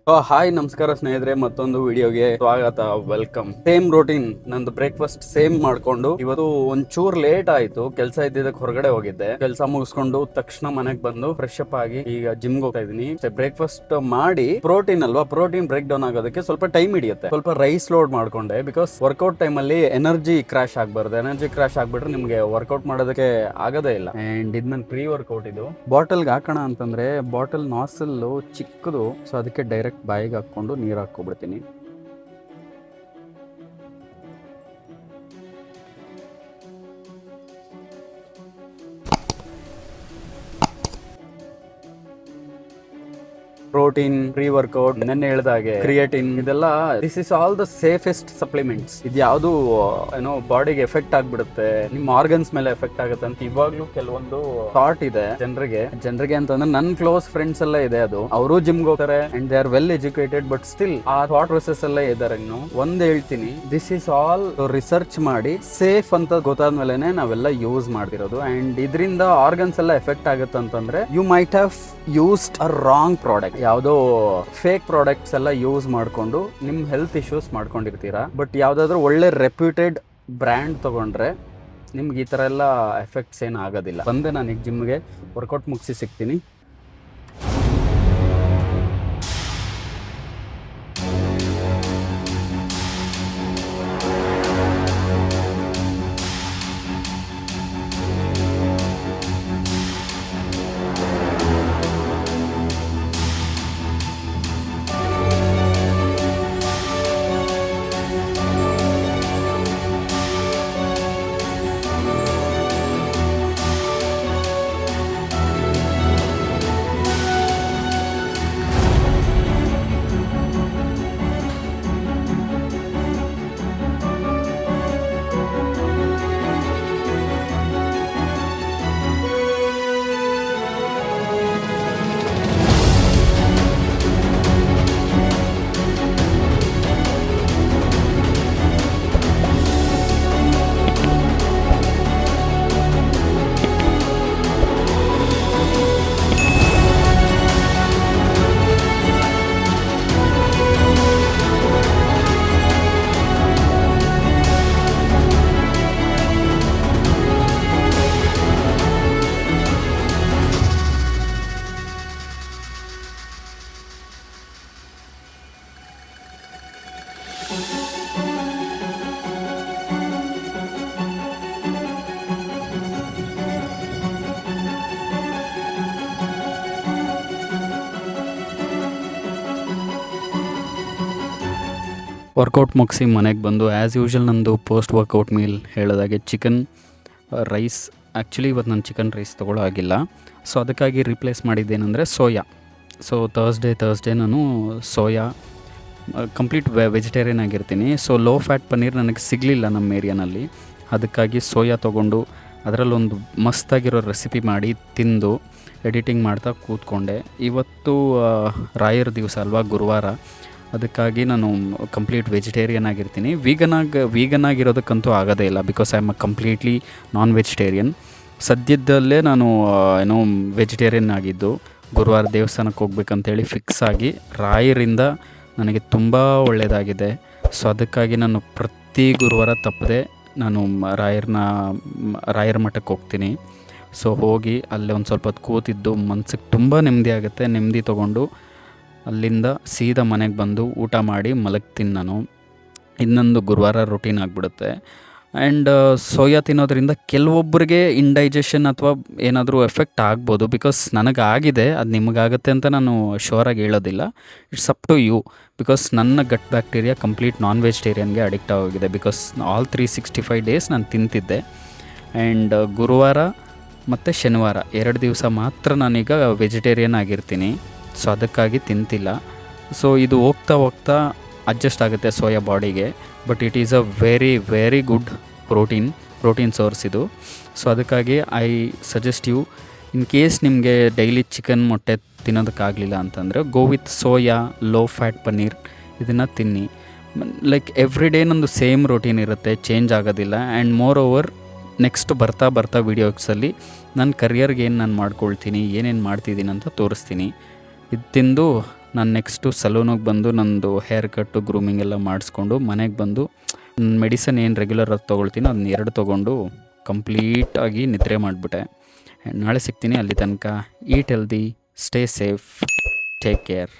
Hi ನಮಸ್ಕಾರ ಸ್ನೇಹಿತರೆ, ಮತ್ತೊಂದು ವಿಡಿಯೋಗೆ ಸ್ವಾಗತ, ವೆಲ್ಕಮ್. ಸೇಮ್ ರೋಟೀನ್ ನಂದು. ಬ್ರೇಕ್ಫಾಸ್ಟ್ ಸೇಮ್ ಮಾಡ್ಕೊಂಡು ಇವತ್ತು ಒಂಚೂರ್ ಲೇಟ್ ಆಯ್ತು. ಕೆಲಸ ಇದ್ದಿದ್ದಕ್ಕೆ ಹೊರಗಡೆ ಹೋಗಿದ್ದೆ. ಕೆಲಸ ಮುಗಿಸ್ಕೊಂಡು ತಕ್ಷಣ ಮನೆಗೆ ಬಂದು ಫ್ರೆಶ್ ಅಪ್ ಆಗಿ ಈಗ ಜಿಮ್ ಹೋಗ್ತಾ ಇದೀನಿ. ಬ್ರೇಕ್ಫಾಸ್ಟ್ ಮಾಡಿ, ಪ್ರೋಟೀನ್ ಅಲ್ವಾ, ಪ್ರೋಟೀನ್ ಬ್ರೇಕ್ ಡೌನ್ ಆಗೋದಕ್ಕೆ ಸ್ವಲ್ಪ ಟೈಮ್ ಹಿಡಿಯುತ್ತೆ. ಸ್ವಲ್ಪ ರೈಸ್ ಲೋಡ್ ಮಾಡ್ಕೊಂಡೆ, ಬಿಕಾಸ್ ವರ್ಕೌಟ್ ಟೈಮ್ ಅಲ್ಲಿ ಎನರ್ಜಿ ಕ್ರಾಶ್ ಆಗ್ಬಾರ್ದು. ಎನರ್ಜಿ ಕ್ರಾಶ್ ಆಗ್ಬಿಟ್ರೆ ನಿಮ್ಗೆ ವರ್ಕೌಟ್ ಮಾಡೋದಕ್ಕೆ ಆಗೋದೇ ಇಲ್ಲ. ಅಂಡ್ ಇದು ನನ್ನ ಪ್ರೀ ವರ್ಕೌಟ್. ಇದು ಬಾಟಲ್ಗೆ ಹಾಕೋಣ ಅಂತಂದ್ರೆ ಬಾಟಲ್ ನಾಸಲ್ ಚಿಕ್ಕದು, ಸೊ ಅದಕ್ಕೆ ಡೈರೆಕ್ಟ್ ಬಾಯಿಗೆ ಹಾಕೊಂಡು ನೀರು ಹಾಕೊಬಿಡ್ತೀನಿ. ಪ್ರೋಟೀನ್, ಪ್ರೀ ವರ್ಕೌಟ್, ನೆನ್ನೆ ಹೇಳ್ದಾಗೆ ಕ್ರಿಯೇಟಿನ್, ಇದೆಲ್ಲ this is all the safest supplements. ಇದು ಯಾವುದು ಏನೋ ಬಾಡಿಗೆ ಎಫೆಕ್ಟ್ ಆಗ್ಬಿಡುತ್ತೆ, ನಿಮ್ಮ ಆರ್ಗನ್ಸ್ ಮೇಲೆ ಎಫೆಕ್ಟ್ ಆಗುತ್ತೆ ಅಂತ ಇವಾಗ್ಲೂ ಕೆಲವೊಂದು ಥಾಟ್ ಇದೆ ಜನರಿಗೆ ಅಂತಂದ್ರೆ ನನ್ನ ಕ್ಲೋಸ್ ಫ್ರೆಂಡ್ಸ್ ಎಲ್ಲ ಇದೆ. ಅದು ಅವರು ಜಿಮ್ಗೆ ಹೋಗ್ತಾರೆ and they are well educated, but still ಆ ಥಾಟ್ ಪ್ರೊಸೆಸ್ ಎಲ್ಲ ಇದ್ದಾರೆ. ಇನ್ನು ಒಂದ್ ಹೇಳ್ತೀನಿ, ದಿಸ್ ಇಸ್ ಆಲ್ ರಿಸರ್ಚ್ ಮಾಡಿ ಸೇಫ್ ಅಂತ ಗೊತ್ತಾದ್ಮೇಲೆ ನಾವೆಲ್ಲ ಯೂಸ್ ಮಾಡ್ತಿರೋದು. ಅಂಡ್ ಇದರಿಂದ ಆರ್ಗನ್ಸ್ ಎಲ್ಲ ಎಫೆಕ್ಟ್ ಆಗುತ್ತೆ ಅಂತಂದ್ರೆ you might have used a wrong product. ಯಾವುದೋ ಫೇಕ್ ಪ್ರಾಡಕ್ಟ್ಸ್ ಎಲ್ಲ ಯೂಸ್ ಮಾಡ್ಕೊಂಡು ನಿಮ್ ಹೆಲ್ತ್ ಇಶ್ಯೂಸ್ ಮಾಡ್ಕೊಂಡಿರ್ತೀರಾ. ಬಟ್ ಯಾವ್ದಾದ್ರು ಒಳ್ಳೆ ರೆಪ್ಯೂಟೆಡ್ ಬ್ರ್ಯಾಂಡ್ ತಗೊಂಡ್ರೆ ನಿಮ್ಗೆ ಈ ತರ ಎಲ್ಲ ಎಫೆಕ್ಟ್ಸ್ ಏನು ಆಗೋದಿಲ್ಲ. ಬಂದೆ ನಾನು ಈಗ ಜಿಮ್ಗೆ ವರ್ಕೌಟ್ ಮುಗಿಸಿ ಸಿಗ್ತೀನಿ. ವರ್ಕೌಟ್ ಮುಗಿಸಿ ಮನೆಗೆ ಬಂದು ಆ್ಯಸ್ ಯೂಶ್ವಲ್ ನಂದು ಪೋಸ್ಟ್ ವರ್ಕೌಟ್ ಮೀಲ್ ಹೇಳಿದಾಗೆ ಚಿಕನ್ ರೈಸ್. ಆ್ಯಕ್ಚುಲಿ ಇವತ್ತು ನಾನು ಚಿಕನ್ ರೈಸ್ ತೊಗೊಳ್ಳೋ ಆಗಿಲ್ಲ, ಸೊ ಅದಕ್ಕಾಗಿ ರಿಪ್ಲೇಸ್ ಮಾಡಿದ್ದೇನೆಂದರೆ ಸೋಯಾ. ಸೊ ಥರ್ಸ್ಡೇ ನಾನು ಸೋಯಾ ಕಂಪ್ಲೀಟ್ ವೆಜಿಟೇರಿಯನ್ ಆಗಿರ್ತೀನಿ. ಸೊ ಲೋ ಫ್ಯಾಟ್ ಪನ್ನೀರ್ ನನಗೆ ಸಿಗಲಿಲ್ಲ ನಮ್ಮ ಏರಿಯಾನಲ್ಲಿ, ಅದಕ್ಕಾಗಿ ಸೋಯಾ ತೊಗೊಂಡು ಅದರಲ್ಲೊಂದು ಮಸ್ತಾಗಿರೋ ರೆಸಿಪಿ ಮಾಡಿ ತಿಂದು ಎಡಿಟಿಂಗ್ ಮಾಡ್ತಾ ಕೂತ್ಕೊಂಡೆ. ಇವತ್ತು ರಾಯರ ದಿವಸ ಅಲ್ವಾ, ಗುರುವಾರ, ಅದಕ್ಕಾಗಿ ನಾನು ಕಂಪ್ಲೀಟ್ ವೆಜಿಟೇರಿಯನ್ ಆಗಿರ್ತೀನಿ. ವೀಗನ್ ಆಗಿರೋದಕ್ಕಂತೂ ಆಗೋದೇ ಇಲ್ಲ, because I am a completely non vegetarian. ಸದ್ಯದಲ್ಲೇ ನಾನು ವೆಜಿಟೇರಿಯನ್ ಆಗಿದ್ದು, ಗುರುವಾರ ದೇವಸ್ಥಾನಕ್ಕೆ ಹೋಗ್ಬೇಕಂತೇಳಿ ಫಿಕ್ಸ್ ಆಗಿ ರಾಯರಿಂದ ನನಗೆ ತುಂಬ ಒಳ್ಳೆಯದಾಗಿದೆ. ಸೊ ಅದಕ್ಕಾಗಿ ನಾನು ಪ್ರತಿ ಗುರುವಾರ ತಪ್ಪದೆ ನಾನು ರಾಯರ ಮಠಕ್ಕೆ ಹೋಗ್ತೀನಿ. ಸೊ ಹೋಗಿ ಅಲ್ಲೇ ಒಂದು ಸ್ವಲ್ಪ ಹೊತ್ತು ಕೂತಿದ್ದು ಮನ್ಸಿಗೆ ತುಂಬ ನೆಮ್ಮದಿ ಆಗುತ್ತೆ. ನೆಮ್ಮದಿ ತೊಗೊಂಡು ಅಲ್ಲಿಂದ ಸೀದಾ ಮನೆಗೆ ಬಂದು ಊಟ ಮಾಡಿ ಮಲಗ್ತೀನಿ ನಾನು. ಇನ್ನೊಂದು ಗುರುವಾರ ರೊಟೀನ್ ಆಗಿಬಿಡುತ್ತೆ. ಆ್ಯಂಡ್ ಸೋಯಾ ತಿನ್ನೋದ್ರಿಂದ ಕೆಲವೊಬ್ಬರಿಗೆ ಇಂಡೈಜೆಷನ್ ಅಥವಾ ಏನಾದರೂ ಎಫೆಕ್ಟ್ ಆಗ್ಬೋದು. ಬಿಕಾಸ್ ನನಗಾಗಿದೆ, ಅದು ನಿಮಗಾಗುತ್ತೆ ಅಂತ ನಾನು ಶೋರಾಗಿ ಹೇಳೋದಿಲ್ಲ. It's up to you. Because ನನ್ನ ಗಟ್ ಬ್ಯಾಕ್ಟೀರಿಯಾ ಕಂಪ್ಲೀಟ್ ನಾನ್ ವೆಜಿಟೇರಿಯನ್ಗೆ ಅಡಿಕ್ಟ್ ಆಗೋಗಿದೆ. ಬಿಕಾಸ್ ಆಲ್ 365 ಡೇಸ್ ನಾನು ತಿಂತಿದ್ದೆ. ಆ್ಯಂಡ್ ಗುರುವಾರ ಮತ್ತು ಶನಿವಾರ 2 ದಿವಸ ಮಾತ್ರ ನಾನೀಗ ವೆಜಿಟೇರಿಯನ್ ಆಗಿರ್ತೀನಿ. ಸೊ ಅದಕ್ಕಾಗಿ ತಿಂತಿಲ್ಲ. ಸೊ ಇದು ಹೋಗ್ತಾ ಅಡ್ಜಸ್ಟ್ ಆಗುತ್ತೆ ಸೋಯಾ ಬಾಡಿಗೆ. But it is a very good protein source ಇದು. ಸೊ ಅದಕ್ಕಾಗಿ I suggest you, in case ನಿಮಗೆ ಡೈಲಿ ಚಿಕನ್ ಮೊಟ್ಟೆ ತಿನ್ನೋದಕ್ಕಾಗಲಿಲ್ಲ ಅಂತಂದರೆ go with soya low fat paneer, ಇದನ್ನು ತಿನ್ನಿ. ಲೈಕ್ ಎವ್ರಿ ಡೇ ನಂದು ಸೇಮ್ ರೋಟೀನ್ ಇರುತ್ತೆ, ಚೇಂಜ್ ಆಗೋದಿಲ್ಲ. ಆ್ಯಂಡ್ ಮೋರ್ ಓವರ್ ನೆಕ್ಸ್ಟ್ ಬರ್ತಾ ವೀಡಿಯೋಸಲ್ಲಿ ನನ್ನ ಕರಿಯರ್ಗೆ ಏನು ನಾನು ಮಾಡ್ಕೊಳ್ತೀನಿ, ಏನೇನು ಮಾಡ್ತಿದ್ದೀನಿ ಅಂತ ತೋರಿಸ್ತೀನಿ. ಇದು ತಿಂದು ನಾನು ನೆಕ್ಸ್ಟು ಸಲೂನಿಗೆ ಬಂದು ನಂದು ಹೇರ್ ಕಟ್ಟು ಗ್ರೂಮಿಂಗ್ ಎಲ್ಲ ಮಾಡಿಸ್ಕೊಂಡು ಮನೆಗೆ ಬಂದು ಮೆಡಿಸನ್ ಏನು ರೆಗ್ಯುಲರ್ ಆಗಿ ತೊಗೊಳ್ತೀನಿ ಅದನ್ನ 2 ತೊಗೊಂಡು ಕಂಪ್ಲೀಟಾಗಿ ನಿದ್ರೆ ಮಾಡಿಬಿಟ್ಟೆ. ನಾಳೆ ಸಿಗ್ತೀನಿ. ಅಲ್ಲಿ ತನಕ eat healthy, stay safe, take care.